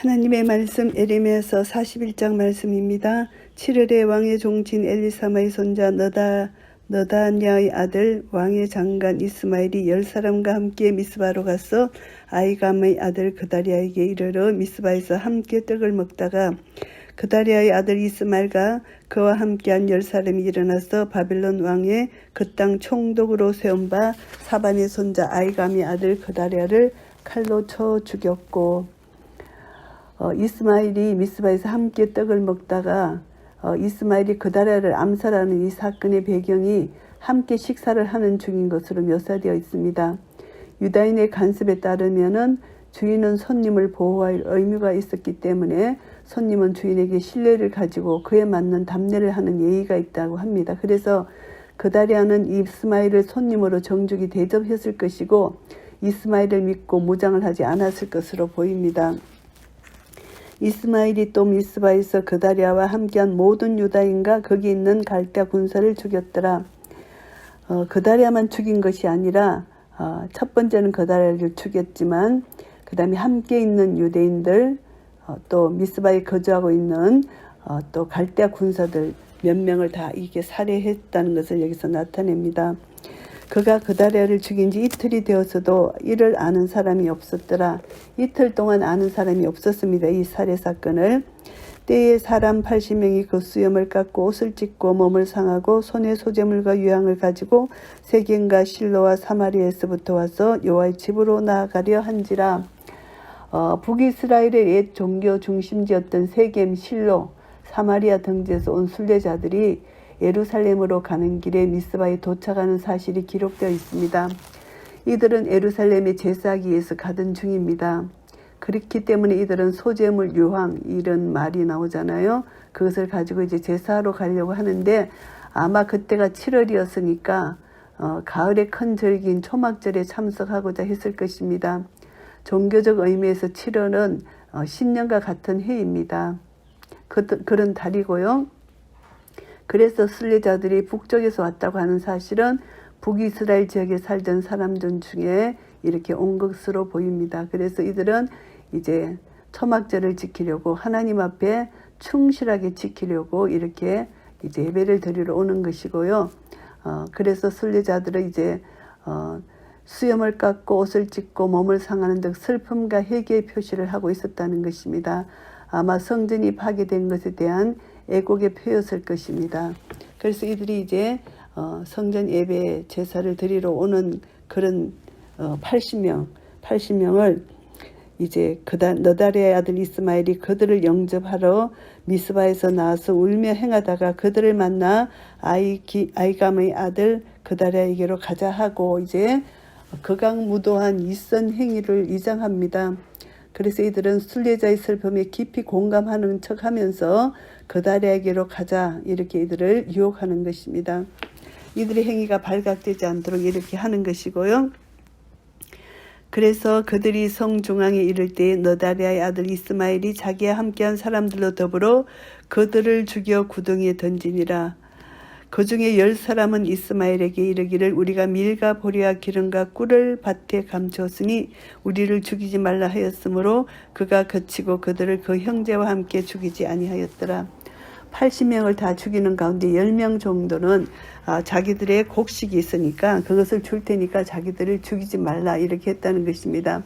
하나님의 말씀 에레미야서 41장 말씀입니다. 7월에 왕의 종친 엘리사마의 손자 너다냐의 아들 왕의 장관 이스마엘이 10사람과 함께 미스바로 가서 아이감의 아들 그다리아에게 이르러 미스바에서 함께 떡을 먹다가 그다리아의 아들 이스마엘과 그와 함께한 10사람이 일어나서 바벨론 왕의 그 땅 총독으로 세운 바 사반의 손자 아이감의 아들 그다리아를 칼로 쳐 죽였고, 이스마엘이 미스바에서 함께 떡을 먹다가 이스마엘이 그다리아를 암살하는 이 사건의 배경이 함께 식사를 하는 중인 것으로 묘사되어 있습니다. 유다인의 간습에 따르면은 주인은 손님을 보호할 의무가 있었기 때문에 손님은 주인에게 신뢰를 가지고 그에 맞는 답례를 하는 예의가 있다고 합니다. 그래서 그다리아는 이스마엘을 손님으로 정중히 대접했을 것이고 이스마엘을 믿고 무장을 하지 않았을 것으로 보입니다. 이스마엘이 또 미스바에서 그다리아와 함께한 모든 유다인과 거기 있는 갈대아 군사를 죽였더라. 그다리아만 죽인 것이 아니라 첫 번째는 그다리아를 죽였지만 그 다음에 함께 있는 유대인들, 또 미스바에 거주하고 있는 또 갈대아 군사들 몇 명을 다 이게 살해했다는 것을 여기서 나타냅니다. 그가 그다리아를 죽인 지 이틀이 되었어도 이를 아는 사람이 없었더라. 이틀 동안 아는 사람이 없었습니다. 이 살해 사건을. 때에 사람 80명이 그 수염을 깎고 옷을 찢고 몸을 상하고 손에 소재물과 유향을 가지고 세겜과 실로와 사마리아에서부터 와서 여호와의 집으로 나아가려 한지라. 북이스라엘의 옛 종교 중심지였던 세겜, 실로, 사마리아 등지에서 온 순례자들이 예루살렘으로 가는 길에 미스바에 도착하는 사실이 기록되어 있습니다. 이들은 예루살렘에 제사하기 위해서 가던 중입니다. 그렇기 때문에 이들은 소재물, 유황 이런 말이 나오잖아요. 그것을 가지고 이제 제사하러 가려고 하는데 아마 그때가 7월이었으니까 가을의 큰 절기인 초막절에 참석하고자 했을 것입니다. 종교적 의미에서 7월은 신년과 같은 해입니다. 그런 달이고요. 그래서 순례자들이 북쪽에서 왔다고 하는 사실은 북이스라엘 지역에 살던 사람들 중에 이렇게 온 것으로 보입니다. 그래서 이들은 이제 초막절을 지키려고 하나님 앞에 충실하게 지키려고 이렇게 이제 예배를 드리러 오는 것이고요. 그래서 순례자들은 이제 수염을 깎고 옷을 찢고 몸을 상하는 등 슬픔과 회개의 표시를 하고 있었다는 것입니다. 아마 성전이 파괴된 것에 대한 애곡의 표였을 것입니다. 그래서 이들이 이제 성전 예배 제사를 드리러 오는 그런 80명을 이제 너다리아의 아들 이스마엘이 그들을 영접하러 미스바에서 나와서 울며 행하다가 그들을 만나 아이감의 아들 그다리아에게로 가자 하고 이제 극악무도한 이선 행위를 이장합니다. 그래서 이들은 순례자의 슬픔에 깊이 공감하는 척하면서 그다리아에게로 가자 이렇게 이들을 유혹하는 것입니다. 이들의 행위가 발각되지 않도록 이렇게 하는 것이고요. 그래서 그들이 성 중앙에 이를 때 너다리아의 아들 이스마엘이 자기와 함께한 사람들로 더불어 그들을 죽여 구덩이에 던지니라. 그 중에 10사람은 이스마엘에게 이르기를 우리가 밀과 보리와 기름과 꿀을 밭에 감추었으니 우리를 죽이지 말라 하였으므로 그가 그치고 그들을 그 형제와 함께 죽이지 아니하였더라. 80명을 다 죽이는 가운데 10명 정도는 자기들의 곡식이 있으니까 그것을 줄 테니까 자기들을 죽이지 말라 이렇게 했다는 것입니다.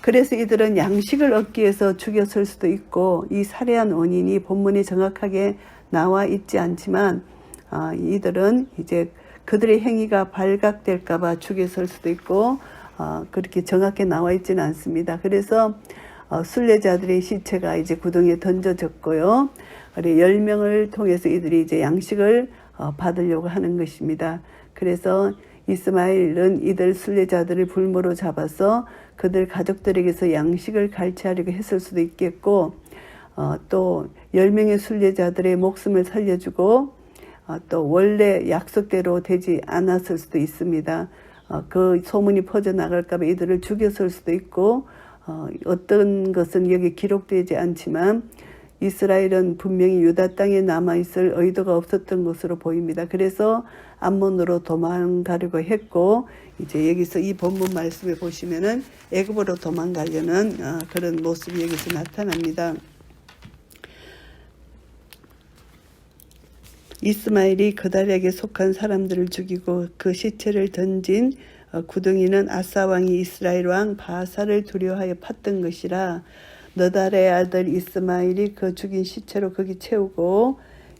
그래서 이들은 양식을 얻기 위해서 죽였을 수도 있고 이 살해한 원인이 본문에 정확하게 나와 있지 않지만 이들은 이제 그들의 행위가 발각될까봐 죽였을 수도 있고 그렇게 정확히 나와 있지는 않습니다. 그래서 순례자들의 시체가 이제 구덩이에 던져졌고요. 10명을 통해서 이들이 이제 양식을 받으려고 하는 것입니다. 그래서 이스마엘은 이들 순례자들을 불모로 잡아서 그들 가족들에게서 양식을 갈취하려고 했을 수도 있겠고 또 10명의 순례자들의 목숨을 살려주고 또 원래 약속대로 되지 않았을 수도 있습니다. 그 소문이 퍼져나갈까 봐 이들을 죽였을 수도 있고 어떤 것은 여기 기록되지 않지만 이스라엘은 분명히 유다 땅에 남아있을 의도가 없었던 것으로 보입니다. 그래서 암몬으로 도망가려고 했고, 이제 여기서 이 본문 말씀에 보시면은 애굽으로 도망가려는 그런 모습이 여기서 나타납니다. 이스마엘이 그달에게 속한 사람들을 죽이고 그 시체를 던진 구덩이는 아사 왕이 이스라엘 왕 바사를 두려워하여 팠던 것이라. 너달의 아들 이스마엘이 그 죽인 시체로 거기 채우고,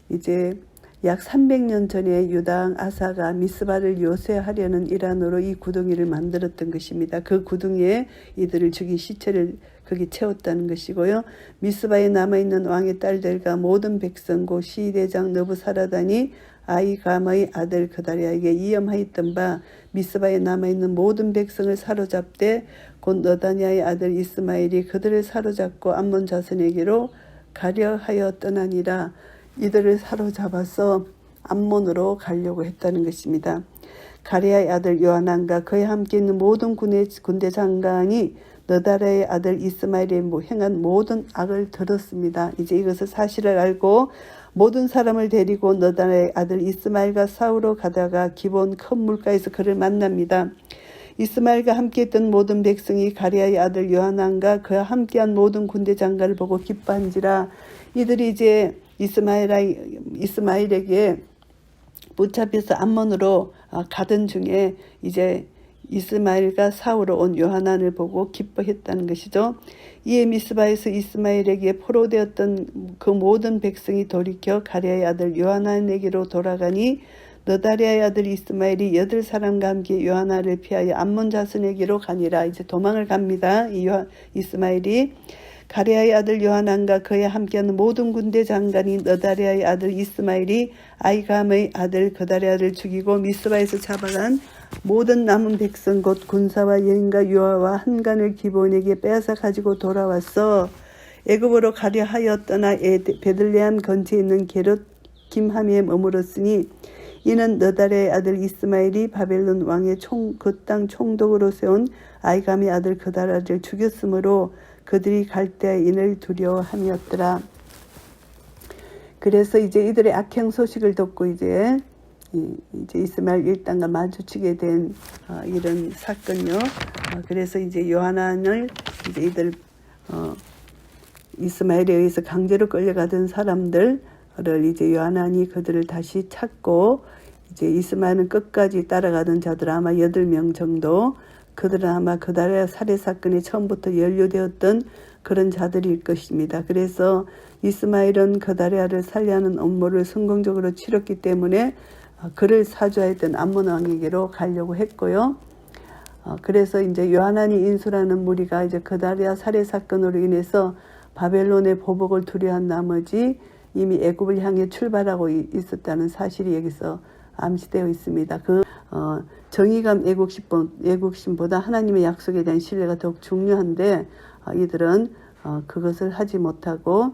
이제 약 300년 전에 유다왕 아사가 미스바를 요새하려는 일환으로 이 구덩이를 만들었던 것입니다. 그 구덩이에 이들을 죽인 시체를 거기 채웠다는 것이고요. 미스바에 남아있는 왕의 딸들과 모든 백성 곧 시대장 느부사라단이 아이감의 아들 그다리아에게 이염하였던 바 미스바에 남아있는 모든 백성을 사로잡되 곧 너다냐의 아들 이스마엘이 그들을 사로잡고 암몬 자손에게로 가려 하여 떠나니라. 이들을 사로잡아서 암몬으로 가려고 했다는 것입니다. 가레아의 아들 요하난과 그에 함께 있는 모든 군대 장관이 너다라의 아들 이스마엘이 행한 모든 악을 들었습니다. 이제 이것을 사실을 알고 모든 사람을 데리고 너다라의 아들 이스마엘과 싸우러 가다가 기본 큰 물가에서 그를 만납니다. 이스마엘과 함께했던 모든 백성이 가레아의 아들 요하난과 그와 함께한 모든 군대 장관을 보고 기뻐한지라. 이들이 이제 이스마엘에게 붙잡혀서 암몬으로 가던 중에 이제 이스마엘과 싸우러 온 요하난을 보고 기뻐했다는 것이죠. 이에 미스바에서 이스마엘에게 포로되었던 그 모든 백성이 돌이켜 가레아의 아들 요하난에게로 돌아가니 너다리아의 아들 이스마엘이 8사람과 함께 요하난을 피하여 암몬 자손에게로 가니라. 이제 도망을 갑니다. 이스마엘이. 가레아의 아들 요하난과 그에 함께하는 모든 군대 장관이 너다리아의 아들 이스마엘이 아이감의 아들 그다리아를 죽이고 미스바에서 잡아간 모든 남은 백성 곧 군사와 여인과 유아와 한간을 기브온에게 빼앗아 가지고 돌아와서 애굽으로 가려 하여 떠나 베들레헴 근처에 있는 게롯 김하미에 머물었으니 이는 너다리아의 아들 이스마엘이 바벨론 왕의 그 땅 총독으로 세운 아이감의 아들 그다리아를 죽였으므로 그들이 갈대아 인을 두려워함이었더라. 그래서 이제 이들의 악행 소식을 듣고 이제 이스마엘 일당과 마주치게 된 이런 사건요. 그래서 이제 요하난을 이제 이들 이스마엘에 의해서 강제로 끌려가던 사람들을 이제 요하난이 그들을 다시 찾고 이제 이스마엘은 끝까지 따라가던 자들 아마 8명 정도. 그들은 아마 그다리아 살해 사건에 처음부터 연루되었던 그런 자들일 것입니다. 그래서 이스마엘은 그다리아를 살해하는 업무를 성공적으로 치렀기 때문에 그를 사주하였던 암몬 왕에게로 가려고 했고요. 그래서 이제 요하난이 인수라는 무리가 이제 그다리아 살해 사건으로 인해서 바벨론의 보복을 두려워한 나머지 이미 애굽을 향해 출발하고 있었다는 사실이 여기서 암시되어 있습니다. 정의감 애국심보다 하나님의 약속에 대한 신뢰가 더욱 중요한데 이들은 그것을 하지 못하고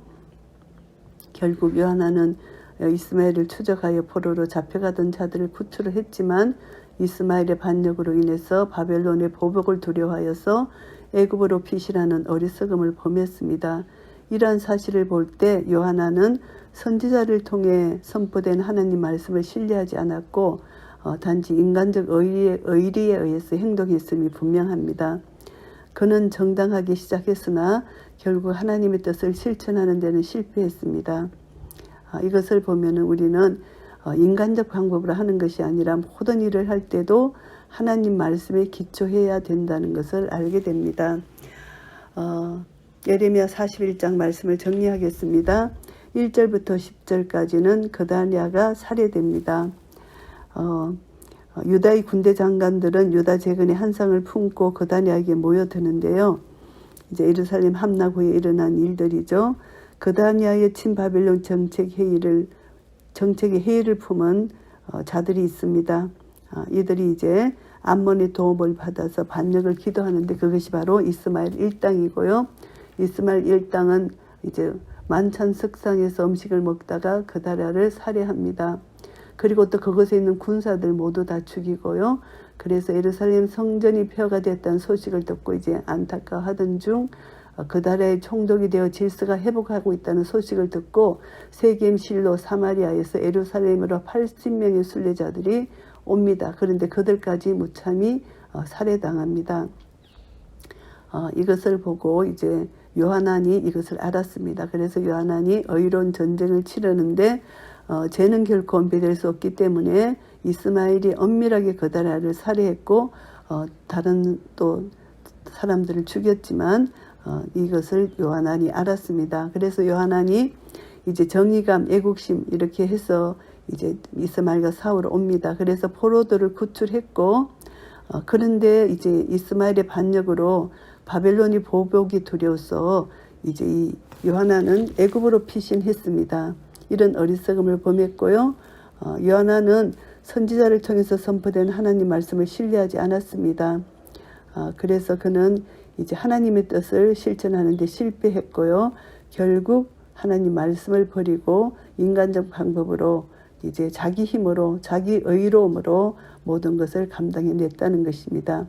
결국 요하난은 이스마엘을 추적하여 포로로 잡혀가던 자들을 구출을 했지만 이스마엘의 반역으로 인해서 바벨론의 보복을 두려워하여서 애굽으로 피신하는 어리석음을 범했습니다. 이러한 사실을 볼 때 요하난은 선지자를 통해 선포된 하나님 말씀을 신뢰하지 않았고 단지 인간적 의리에 의해서 행동했음이 분명합니다. 그는 정당하게 시작했으나 결국 하나님의 뜻을 실천하는 데는 실패했습니다. 이것을 보면 우리는 인간적 방법으로 하는 것이 아니라 모든 일을 할 때도 하나님 말씀에 기초해야 된다는 것을 알게 됩니다. 예레미야 41장 말씀을 정리하겠습니다. 1절부터 10절까지는 그다리아가 살해됩니다. 유다의 군대 장관들은 유다 재건의 한상을 품고 그다리아에게 모여드는데요. 이제 예루살렘 함락 후에 일어난 일들이죠. 그다리아의 친바벨론 정책의 회의를 품은 자들이 있습니다. 이들이 이제 암몬의 도움을 받아서 반역을 기도하는데 그것이 바로 이스마엘 일당이고요. 이스마엘 일당은 이제 만찬 석상에서 음식을 먹다가 그다리아를 살해합니다. 그리고 또 그곳에 있는 군사들 모두 다 죽이고요. 그래서 예루살렘 성전이 폐허가 됐다는 소식을 듣고 이제 안타까워하던 중 그달에 총독이 되어 질서가 회복하고 있다는 소식을 듣고 세겜, 실로, 사마리아에서 예루살렘으로 80명의 순례자들이 옵니다. 그런데 그들까지 무참히 살해당합니다. 이것을 보고 이제 요하난이 이것을 알았습니다. 그래서 요하난이 의로운 전쟁을 치르는데 죄는 결코 은폐될 수 없기 때문에 이스마엘이 엄밀하게 그다라를 살해했고 다른 또 사람들을 죽였지만 이것을 요하난이 알았습니다. 그래서 요하난이 이제 정의감, 애국심 이렇게 해서 이제 이스마엘과 싸우러 옵니다. 그래서 포로들을 구출했고 그런데 이제 이스마엘의 반역으로 바벨론이 보복이 두려워서 이제 이 요하난은 애굽으로 피신했습니다. 이런 어리석음을 범했고요. 요하난은 선지자를 통해서 선포된 하나님 말씀을 신뢰하지 않았습니다. 그래서 그는 이제 하나님의 뜻을 실천하는 데 실패했고요. 결국 하나님 말씀을 버리고 인간적 방법으로 이제 자기 힘으로 자기 의로움으로 모든 것을 감당해냈다는 것입니다.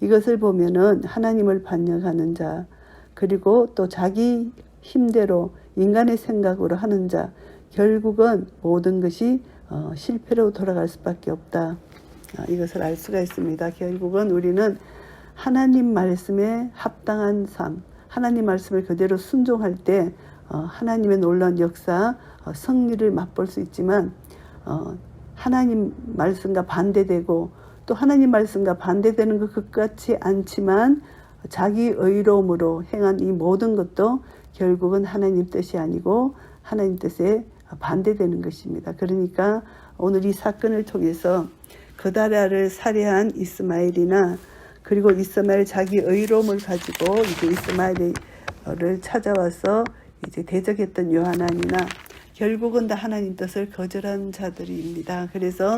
이것을 보면은 하나님을 반역하는 자 그리고 또 자기 힘대로 인간의 생각으로 하는 자 결국은 모든 것이 실패로 돌아갈 수밖에 없다. 이것을 알 수가 있습니다. 결국은 우리는 하나님 말씀에 합당한 삶 하나님 말씀을 그대로 순종할 때 하나님의 놀라운 역사 승리를 맛볼 수 있지만 하나님 말씀과 반대되고 또 하나님 말씀과 반대되는 것 같지 않지만 자기 의로움으로 행한 이 모든 것도 결국은 하나님 뜻이 아니고 하나님 뜻에 반대되는 것입니다. 그러니까 오늘 이 사건을 통해서 그다라를 살해한 이스마엘이나 그리고 이스마엘 자기 의로움을 가지고 이제 이스마엘을 찾아와서 이제 대적했던 요하난이나 결국은 다 하나님 뜻을 거절한 자들입니다. 그래서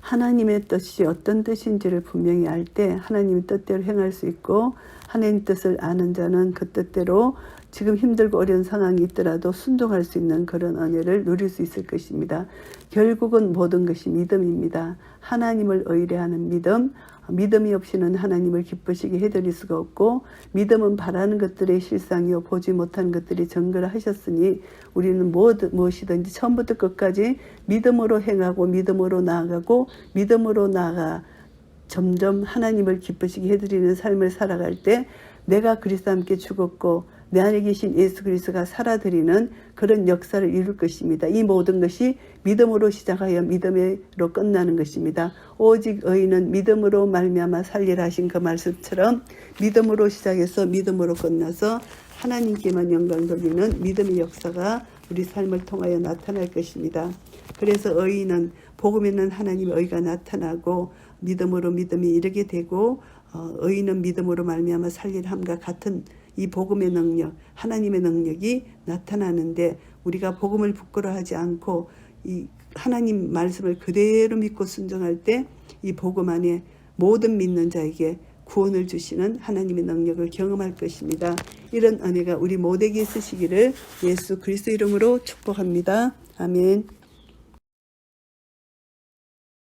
하나님의 뜻이 어떤 뜻인지를 분명히 알 때 하나님의 뜻대로 행할 수 있고 하나님 뜻을 아는 자는 그 뜻대로 지금 힘들고 어려운 상황이 있더라도 순종할 수 있는 그런 은혜를 누릴 수 있을 것입니다. 결국은 모든 것이 믿음입니다. 하나님을 의뢰하는 믿음, 믿음이 없이는 하나님을 기쁘시게 해드릴 수가 없고 믿음은 바라는 것들의 실상이요 보지 못하는 것들이 증거를 하셨으니 우리는 무엇이든지 처음부터 끝까지 믿음으로 행하고 믿음으로 나아가고 믿음으로 나아가 점점 하나님을 기쁘시게 해드리는 삶을 살아갈 때 내가 그리스도와 함께 죽었고 내 안에 계신 예수 그리스도가 살아드리는 그런 역사를 이룰 것입니다. 이 모든 것이 믿음으로 시작하여 믿음으로 끝나는 것입니다. 오직 의인은 믿음으로 말미암아 살리라 하신 그 말씀처럼 믿음으로 시작해서 믿음으로 끝나서 하나님께만 영광 돌리는 믿음의 역사가 우리 삶을 통하여 나타날 것입니다. 그래서 의인은 복음 있는 하나님의 의가 나타나고 믿음으로 믿음이 이르게 되고 의인은 믿음으로 말미암아 살리라 함과 같은 이 복음의 능력, 하나님의 능력이 나타나는데 우리가 복음을 부끄러워하지 않고 이 하나님 말씀을 그대로 믿고 순종할 때 이 복음 안에 모든 믿는 자에게 구원을 주시는 하나님의 능력을 경험할 것입니다. 이런 은혜가 우리 모두에게 있으시기를 예수 그리스도 이름으로 축복합니다. 아멘.